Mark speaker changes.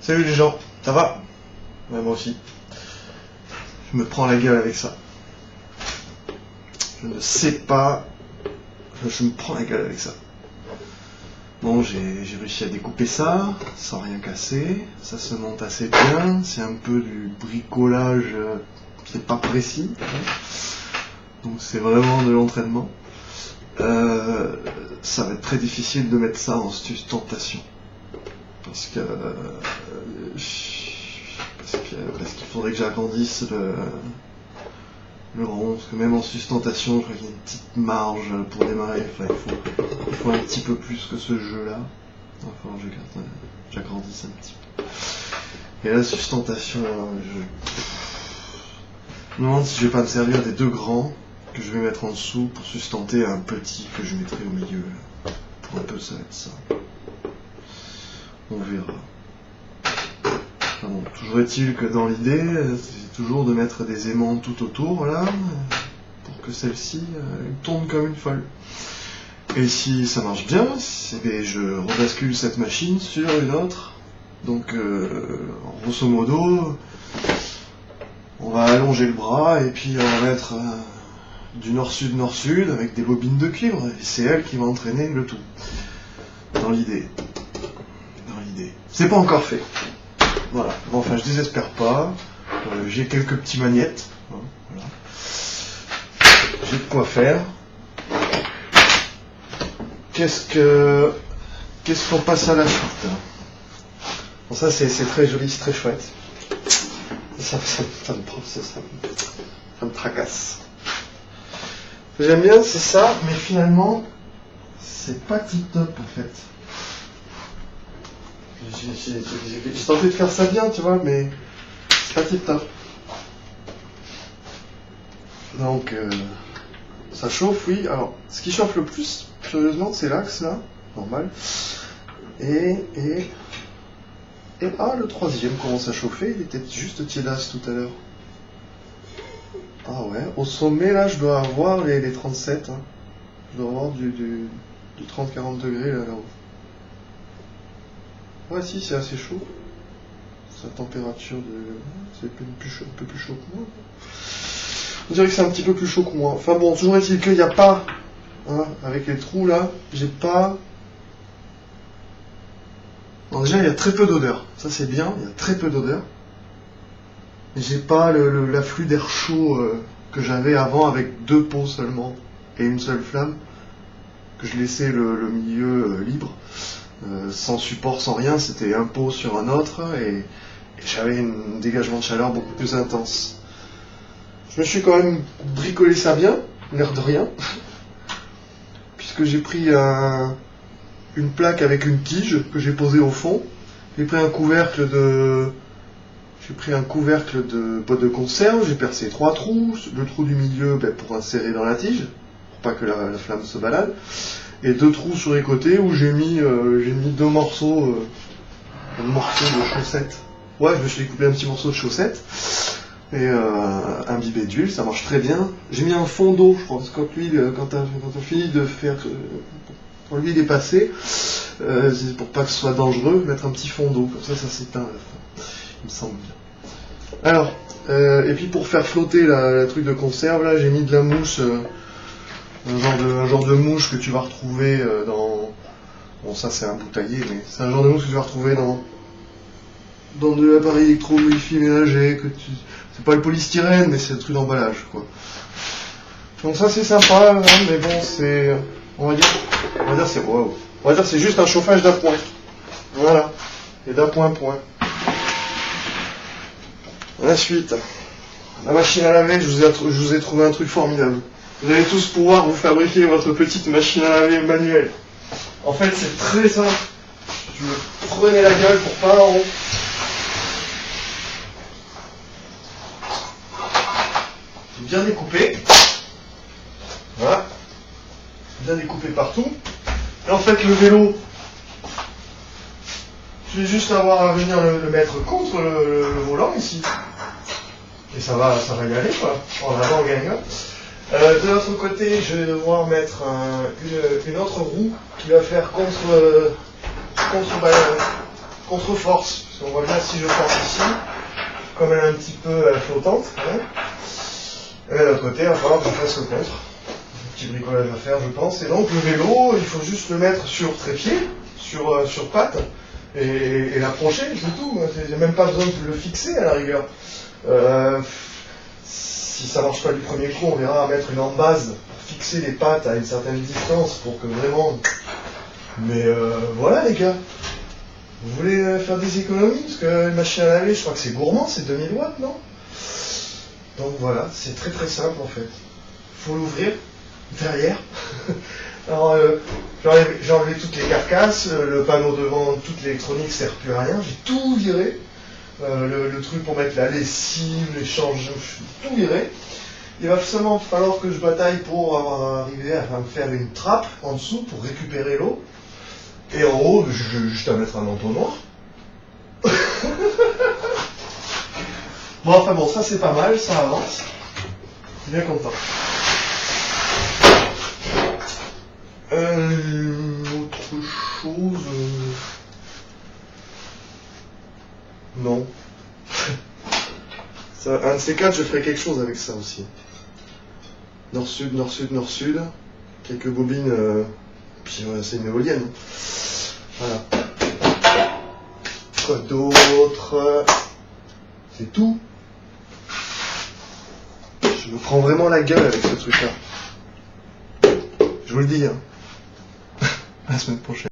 Speaker 1: Salut les gens, ça va? Ouais, moi aussi. Je me prends la gueule avec ça. Je ne sais pas... Je me prends la gueule avec ça. Bon, j'ai réussi à découper ça, sans rien casser. Ça se monte assez bien. C'est un peu du bricolage, c'est pas précis. Donc c'est vraiment de l'entraînement. Ça va être très difficile de mettre ça en sustentation. Parce qu'il faudrait que j'agrandisse le rond, parce que même en sustentation, je crois qu'il y a une petite marge pour démarrer. Enfin, il faut un petit peu plus que ce jeu-là. Il va falloir que j'agrandisse un petit peu. Et la sustentation, je me demande si je vais pas me servir des deux grands que je vais mettre en dessous pour sustenter un petit que je mettrai au milieu. Pour un peu ça va être ça. On verra. Enfin bon, toujours est-il que dans l'idée, c'est toujours de mettre des aimants tout autour là, pour que celle-ci tourne comme une folle. Et si ça marche bien, je rebascule cette machine sur une autre. Donc grosso modo, on va allonger le bras et puis on va mettre du nord-sud avec des bobines de cuivre. Et c'est elle qui va entraîner le tout. Dans l'idée. C'est pas encore fait. Voilà. Bon, enfin, je désespère pas. J'ai quelques petits magnettes. Voilà. J'ai de quoi faire. Qu'est-ce qu'on passe à la suite? Bon, ça, c'est très joli, c'est très chouette. Ça me tracasse. Ce que j'aime bien, c'est ça, mais finalement, c'est pas tip top en fait. J'ai tenté de faire ça bien, tu vois, mais c'est pas tip top. Donc, ça chauffe, oui. Alors, ce qui chauffe le plus, curieusement, c'est l'axe, là, normal. Et le troisième commence à chauffer, il était juste tiédasse tout à l'heure. Ah ouais, au sommet, là, je dois avoir les 37. Hein. Je dois avoir du 30-40 degrés, là-haut. Ouais, si, c'est assez chaud. Sa température c'est un peu plus chaud que moi. On dirait que c'est un petit peu plus chaud que moi. Enfin bon, toujours est-il qu'il n'y a pas, hein, avec les trous là, j'ai pas... Bon, déjà, il y a très peu d'odeur. Ça, c'est bien, il y a très peu d'odeur. Mais j'ai pas l'afflux d'air chaud que j'avais avant avec 2 pots seulement et une seule flamme, que je laissais le milieu libre. Sans support, sans rien, c'était un pot sur un autre et j'avais un dégagement de chaleur beaucoup plus intense. Je me suis quand même bricolé ça bien, l'air de rien, puisque j'ai pris une plaque avec une tige que j'ai posée au fond. J'ai pris un couvercle de boîte de conserve, j'ai percé 3 trous, le trou du milieu pour insérer dans la tige, pour pas que la flamme se balade. Et 2 trous sur les côtés où j'ai mis 2 morceaux, de chaussettes. Ouais, je me suis découpé un petit morceau de chaussettes et imbibé d'huile, ça marche très bien. J'ai mis un fond d'eau, je crois, parce que quand t'as fini de faire, quand l'huile est passée, c'est pour pas que ce soit dangereux, mettre un petit fond d'eau, comme ça s'éteint à la fin. Il me semble bien. Alors, et puis pour faire flotter la truc de conserve, là, j'ai mis de la mousse. Un genre de mouche que tu vas retrouver dans... Bon, ça c'est un bouteiller, mais c'est un genre de mouche que tu vas retrouver dans de l'appareil électroménager, c'est pas le polystyrène, mais c'est le truc d'emballage, quoi. Donc ça c'est sympa, hein, mais bon, c'est... On va dire c'est... Wow. On va dire c'est juste un chauffage d'appoint. Voilà. Et d'appoint. La suite. La machine à laver, je vous ai trouvé un truc formidable. Vous allez tous pouvoir vous fabriquer votre petite machine à laver manuelle. En fait, c'est très simple. Je me prenais la gueule pour pas en rond. Bien découpé. Voilà. Bien découpé partout. Et en fait, le vélo, je vais juste avoir à venir le mettre contre le volant ici. Et ça va y aller, quoi. En avant, en gagnant. De l'autre côté, je vais devoir mettre une autre roue qui va faire contre contre-force. Parce qu'on voit bien si je force ici, comme elle est un petit peu flottante, hein, et de l'autre côté, il va falloir que je fasse le contre. Un petit bricolage à faire, je pense. Et donc le vélo, il faut juste le mettre sur trépied, sur pattes, et l'approcher, c'est tout. Il n'y a même pas besoin de le fixer à la rigueur. Si ça marche pas du premier coup, on verra à mettre une embase pour fixer les pattes à une certaine distance pour que vraiment... Mais voilà les gars, vous voulez faire des économies? Parce que une machine à laver, je crois que c'est gourmand, c'est 2000 watts, non? Donc voilà, c'est très très simple en fait. Faut l'ouvrir derrière. Alors j'ai enlevé toutes les carcasses, le panneau devant, toute l'électronique sert plus à rien, j'ai tout viré. Le truc pour mettre la lessive, les changements, tout viré. Il va seulement falloir que je bataille pour arriver à me faire une trappe en dessous pour récupérer l'eau. Et en haut, juste à mettre un entonnoir. Bon, enfin bon, ça c'est pas mal, ça avance. Bien content. Autre chose... Non. Ça, un de ces quatre, je ferai quelque chose avec ça aussi. Nord-sud, nord-sud, nord-sud. Quelques bobines. Puis c'est une éolienne. Voilà. Quoi d'autre? C'est tout. Je me prends vraiment la gueule avec ce truc-là. Je vous le dis, hein. À la semaine prochaine.